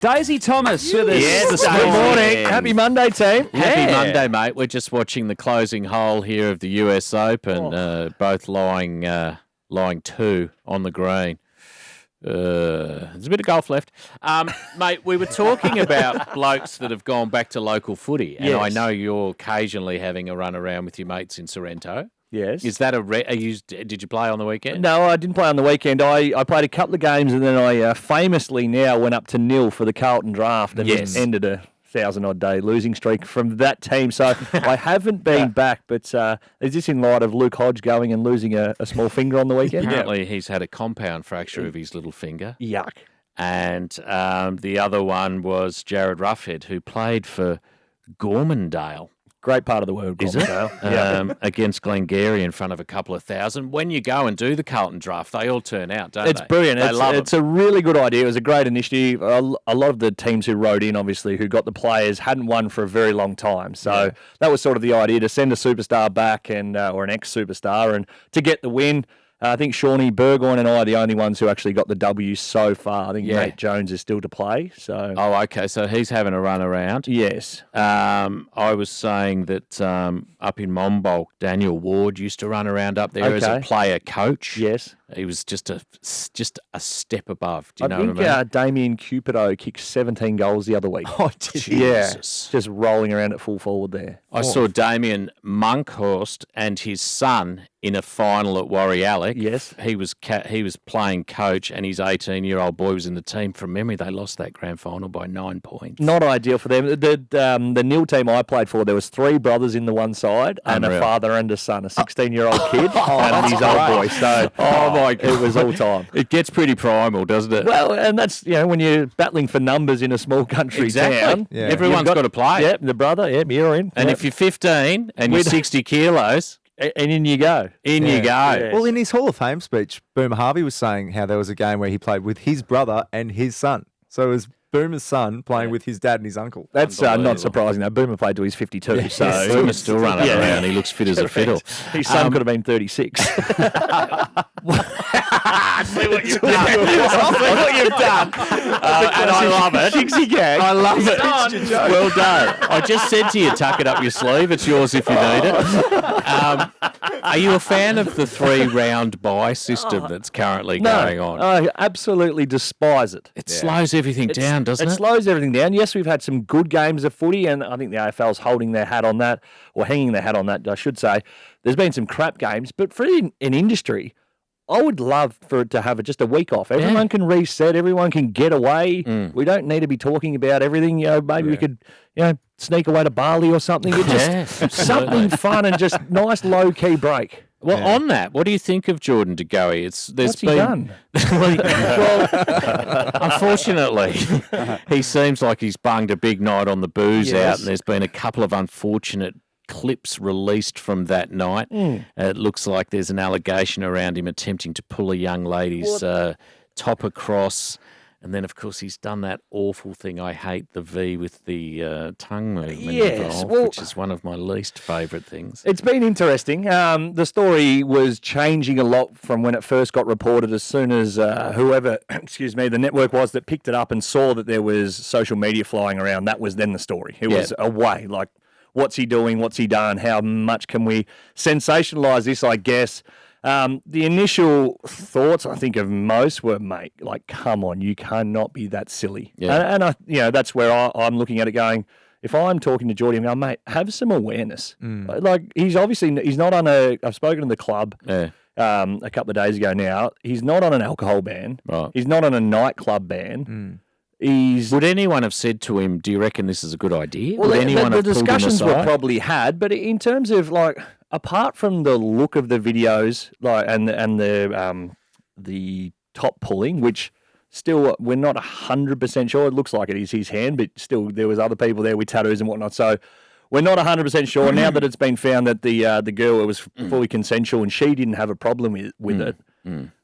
Daisy Thomas with us Yes, this Daisy. morning. Morning. Happy Monday, team. Happy Yeah. Monday, mate. We're just watching the closing hole here of the US Open, both lying 2 on the green. There's a bit of golf left. Mate, we were talking about blokes that have gone back to local footy, and Yes. I know you're occasionally having a run around with your mates in Sorrento. Yes. Is that did you play on the weekend? No, I didn't play on the weekend. I played a couple of games and then I famously now went up to nil for the Carlton draft and Yes. ended a 1,000-odd day losing streak from that team. So I haven't been back, but is this in light of Luke Hodge going and losing a small finger on the weekend? Apparently he's had a compound fracture of his little finger. Yuck. And the other one was Jared Ruffhead, who played for Gormandale. Great part of the world, Is it? Gormandale. Against Glengarry in front of a couple of thousand. When you go and do the Carlton draft, they all turn out, don't It's they? brilliant. They love It's it. a really good idea. It was a great initiative. A lot of the teams who wrote in, obviously, who got the players, hadn't won for a very long time. So that was sort of the idea, to send a superstar back and or an ex-superstar and to get the win. I think Shawnee Burgoyne and I are the only ones who actually got the W so far. I think Nate Jones is still to play. So Oh, okay. So he's having a run around. yes. I was saying that up in Monbulk, Daniel Ward used to run around up there as a Okay. player coach. Yes. He was just a step above. Do you I know think what I mean? Damien Cupido kicked 17 goals the other week. Oh, Yeah, Jesus. just rolling around at full forward there. I saw Damien Monkhorst and his son in a final at Warrialec. Yes. He was playing coach, and his 18-year-old boy was in the team. From memory, they lost that grand final by 9 points. Not ideal for them. The nil team I played for, there was 3 brothers in the one side and Unreal. a father and a son, a 16-year-old kid and his old boy. So my God. it was all time. It gets pretty primal, doesn't it? Well, and that's, when you're battling for numbers in a small country town. Yeah. Everyone's got to play. Yep, the brother, you're in. And Yep. if you're 15 and you're We'd- 60 kilos, and in you go. in you go. Yeah. Well, in his Hall of Fame speech, Boomer Harvey was saying how there was a game where he played with his brother and his son. So it was Boomer's son playing with his dad and his uncle. That's Unbelievable. not surpuring, though. Boomer played to his 52, so... Boomer's still running Yeah. around. He looks fit as a fiddle. His son could have been 36. See what you've done. See what you've done. And I love it. Shigsy gag. I love it. Well done. I just said to you, tuck it up your sleeve. It's yours if you need it. Are you a fan of the 3-round bye system that's currently going on? I absolutely despise it. It slows everything down, doesn't it? It slows everything down. Yes, we've had some good games of footy, and I think the AFL's holding their hat on that, or hanging their hat on that, I should say. There's been some crap games, but for an industry, I would love for it to have just a week off. Everyone can reset. Everyone can get away. We don't need to be talking about everything. Maybe we could, sneak away to Bali or something. It's just something fun and just nice low key break. Well, on that, what do you think of Jordan De Goey? What's he done? well, unfortunately, he seems like he's bunged a big night on the booze out, and there's been a couple of unfortunate clips released from that night. It looks like there's an allegation around him attempting to pull a young lady's top across. And then, of course, he's done that awful thing. I hate the V with the tongue movement involved, which is one of my least favourite things. It's been interesting. The story was changing a lot from when it first got reported. As soon as whoever, the network was that picked it up and saw that there was social media flying around, that was then the story. It was away. Like, what's he doing? What's he done? How much can we sensationalise this, I guess? The initial thoughts, I think, of most were, mate, like, come on, you cannot be that silly. Yeah. And I, that's where I'm looking at it going, if I'm talking to Geordie, I'm going, mate, have some awareness. Like, he's not on I've spoken to the club a couple of days ago now. He's not on an alcohol ban. Right. He's not on a nightclub ban. Would anyone have said to him, do you reckon this is a good idea? Well, Would anyone the have pulled him discussions were aside? probably had, but in terms of, like, apart from the look of the videos, like, and the top pulling, which still we're not 100% sure. It looks like it is his hand, but still there was other people there with tattoos and whatnot. So we're not 100% sure. Now that it's been found that the girl was fully consensual and she didn't have a problem with it.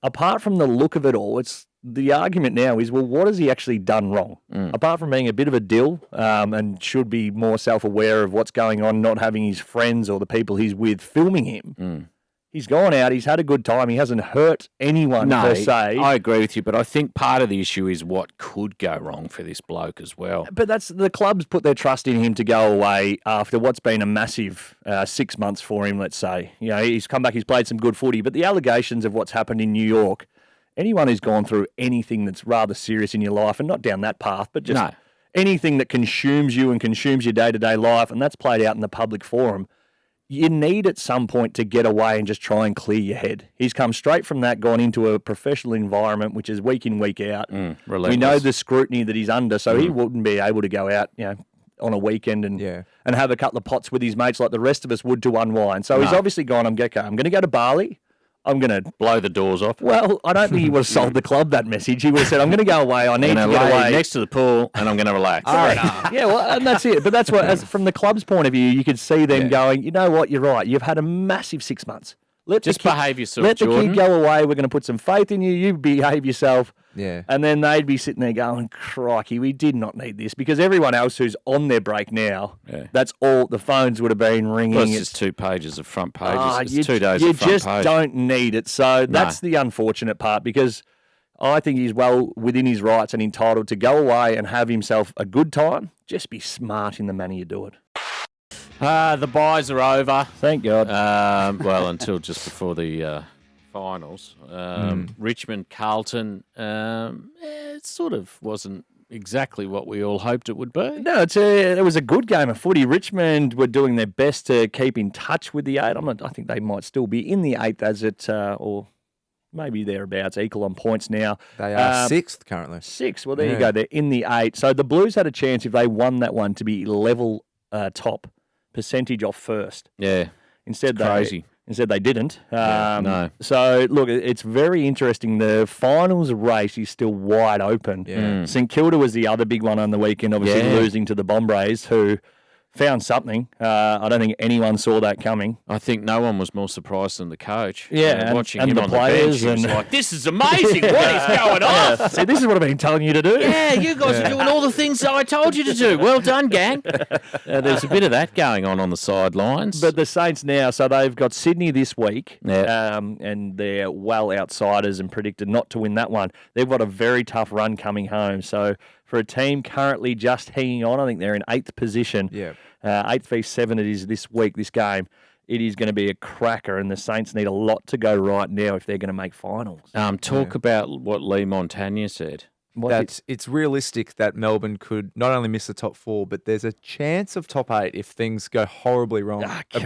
Apart from the look of it all, the argument now is, well, what has he actually done wrong? Apart from being a bit of a dill and should be more self-aware of what's going on, not having his friends or the people he's with filming him, He's gone out. He's had a good time. He hasn't hurt anyone per se. I agree with you, but I think part of the issue is what could go wrong for this bloke as well. But that's the clubs put their trust in him to go away after what's been a massive 6 months for him, let's say. You know, he's come back, he's played some good footy, but the allegations of what's happened in New York, anyone who's gone through anything that's rather serious in your life, and not down that path, but just anything that consumes you and consumes your day-to-day life, and that's played out in the public forum, you need at some point to get away and just try and clear your head. He's come straight from that, gone into a professional environment, which is week in, week out. We know the scrutiny that he's under, so he wouldn't be able to go out, on a weekend and have a couple of pots with his mates like the rest of us would to unwind. So he's obviously gone, I'm going to go to Bali. I'm going to blow the doors off. Well, I don't think he would have sold the club that message. He would have said, I'm going to go away. I need to get away. Next to the pool, and I'm going to relax. Yeah, well, and that's it. But that's what, from the club's point of view, you could see them going, you know what, you're right. You've had a massive 6 months. Just behave yourself, Let Jordan. the kid go away. We're going to put some faith in you. You behave yourself. Yeah. And then they'd be sitting there going, crikey, we did not need this. Because everyone else who's on their break now, that's all, the phones would have been ringing. Plus, it's 2 pages of front pages. It's 2 days you of front just page. don't need it. So that's the unfortunate part, because I think he's well within his rights and entitled to go away and have himself a good time. Just be smart in the manner you do it. The buys are over. Thank God. Well, until just before the finals. Richmond, Carlton, it sort of wasn't exactly what we all hoped it would be. No, it was a good game of footy. Richmond were doing their best to keep in touch with the 8. I think they might still be in the 8th as it, or maybe thereabouts, equal on points now. They are 6th currently. 6th. Well, there you go. They're in the 8. So the Blues had a chance, if they won that one, to be level top percentage off first. Yeah. Instead, crazy. Instead, they didn't. No. So, look, it's very interesting. The finals race is still wide open. Yeah. St Kilda was the other big one on the weekend, obviously losing to the Bombrays, who found something. I don't think anyone saw that coming. I think no one was more surprised than the coach. Yeah, watching and him the on players the bench, he was and- like, this is amazing. What is going on? See, this is what I've been telling you to do. Yeah, you guys are doing all the things I told you to do. Well done, gang. There's a bit of that going on the sidelines. But the Saints now, so they've got Sydney this week, Yeah. and they're well outsiders and predicted not to win that one. They've got a very tough run coming home. So for a team currently just hanging on, I think they're in 8th position. Yeah. 8th v 7 it is this week, this game. It is going to be a cracker, and the Saints need a lot to go right now if they're going to make finals. Talk about what Lee Montagna said. It's realistic that Melbourne could not only miss the top 4, but there's a chance of top 8 if things go horribly wrong. He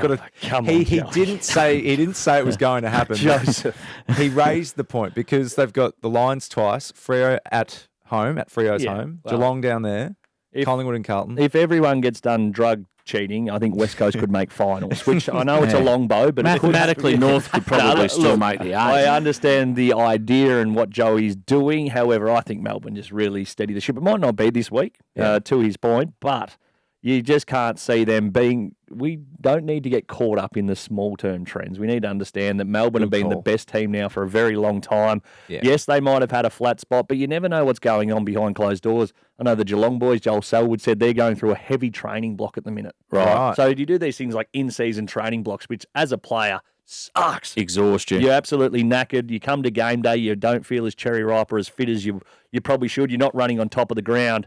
didn't say it was going to happen. Joseph. He raised the point because they've got the Lions twice, Freo at home, at Freo's home, Geelong down there, Collingwood and Carlton. If everyone gets done drug cheating, I think West Coast could make finals, which I know it's a long bow, but Mathematically, North could probably still make the 8. I understand the idea and what Joey's doing. However, I think Melbourne just really steady the ship. It might not be this week, to his point, but you just can't see them being. We don't need to get caught up in the small-term trends. We need to understand that Melbourne have been the best team now for a very long time. Yeah. Yes, they might have had a flat spot, but you never know what's going on behind closed doors. I know the Geelong boys, Joel Selwood, said they're going through a heavy training block at the minute. Right. So you do these things like in-season training blocks, which as a player sucks. Exhaust you. You're absolutely knackered. You come to game day, you don't feel as cherry ripe or as fit as you probably should. You're not running on top of the ground.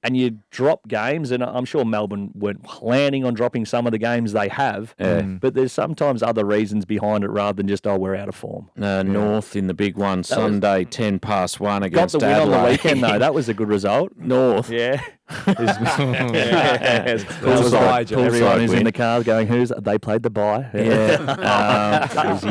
And you drop games, and I'm sure Melbourne weren't planning on dropping some of the games they have, but there's sometimes other reasons behind it rather than just, we're out of form. North in the big one, Sunday, 10 past 1 Got against the win Adelaide. on the weekend, though. That was a good result. North. Yeah. Poolside Everyone who's in win. the car going, they played the bye.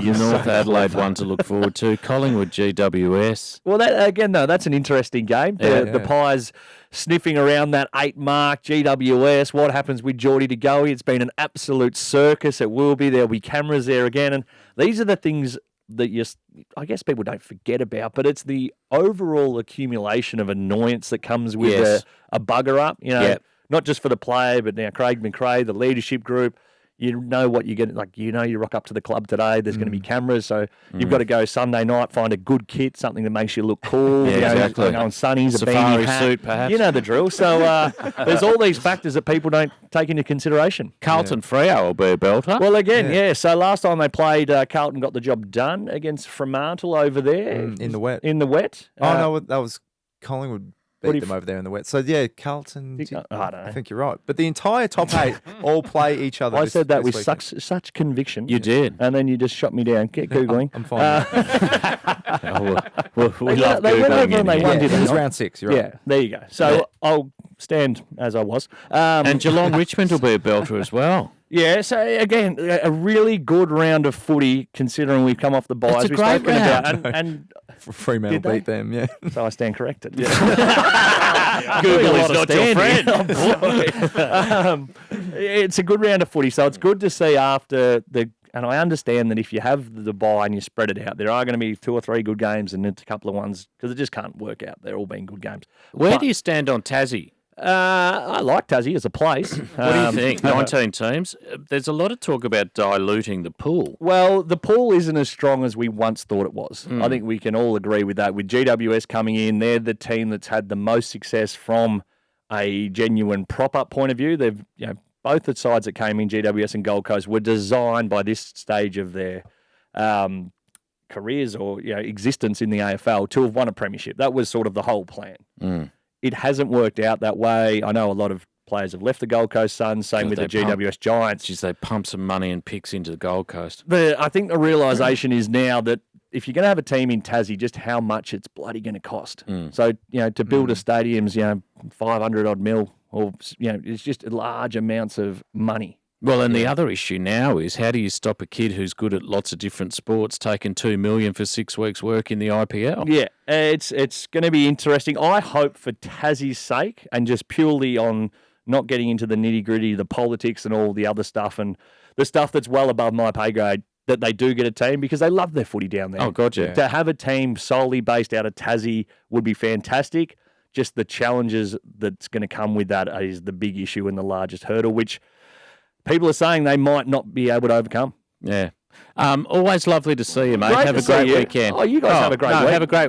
North Adelaide one to look forward to. Collingwood GWS. Well, that again, though, that's an interesting game. The Pies sniffing around that 8 mark, GWS. What happens with Geordie De Goey? It's been an absolute circus. It will be. There'll be cameras there again. And these are the things that I guess people don't forget about, but it's the overall accumulation of annoyance that comes with a bugger up. Not just for the player, but now Craig McRae, the leadership group. you know what you're getting. Like, you rock up to the club today, there's going to be cameras, so you've got to go Sunday night, find a good kit, something that makes you look cool. Yeah, exactly. On sunnies, a Safari beanie hat. suit, perhaps. You know the drill. So there's all these factors that people don't take into consideration. Carlton Freo will be a belter. Well, again, so last time they played, Carlton got the job done against Fremantle over there. In the wet. In the wet. No, that was Collingwood beat them over there in the wet. So, yeah, Carlton, I don't know. I think you're right. But the entire top 8 all play each other. I said that this with weekend. such conviction. You did. And then you just shot me down. Get Googling. I'm fine. We love they went over Googling and they in won, here. did It they was not? round 6, you're right. Yeah, there you go. So I'll stand as I was. And Geelong Richmond will be a belter as well. Yeah, so again, a really good round of footy considering we've come off the bye. It's as a we've great spoken about, round. and Fremantle Did they? beat them, yeah. so I stand corrected. Google is not your friend. It's a good round of footy, so it's good to see after the. And I understand that if you have the bye and you spread it out, there are going to be 2 or 3 good games and it's a couple of ones because it just can't work out. They're all being good games. Where But, do you stand on Tassie? I like Tassie as a place. What do you think? 19 teams. There's a lot of talk about diluting the pool. Well, the pool isn't as strong as we once thought it was. I think we can all agree with that. With GWS coming in, they're the team that's had the most success from a genuine prop-up point of view. They've, both the sides that came in, GWS and Gold Coast, were designed by this stage of their careers or existence in the AFL to have won a premiership. That was sort of the whole plan. It hasn't worked out that way. I know a lot of players have left the Gold Coast Suns, same with the GWS Giants. Geez, they pump some money and picks into the Gold Coast. I think the realisation is now that if you're going to have a team in Tassie, just how much it's bloody going to cost. So, to build a stadium's, 500 odd mil, or, it's just large amounts of money. Well, and the other issue now is how do you stop a kid who's good at lots of different sports taking $2 million for 6 weeks' work in the IPL? Yeah, it's going to be interesting. I hope for Tassie's sake and just purely on not getting into the nitty-gritty, the politics and all the other stuff and the stuff that's well above my pay grade, that they do get a team because they love their footy down there. Oh, God, yeah. To have a team solely based out of Tassie would be fantastic. Just the challenges that's going to come with that is the big issue and the largest hurdle, which people are saying they might not be able to overcome. Yeah. Always lovely to see you, mate. Great Have to a great see you. weekend. Oh, you guys have a great week. Have a great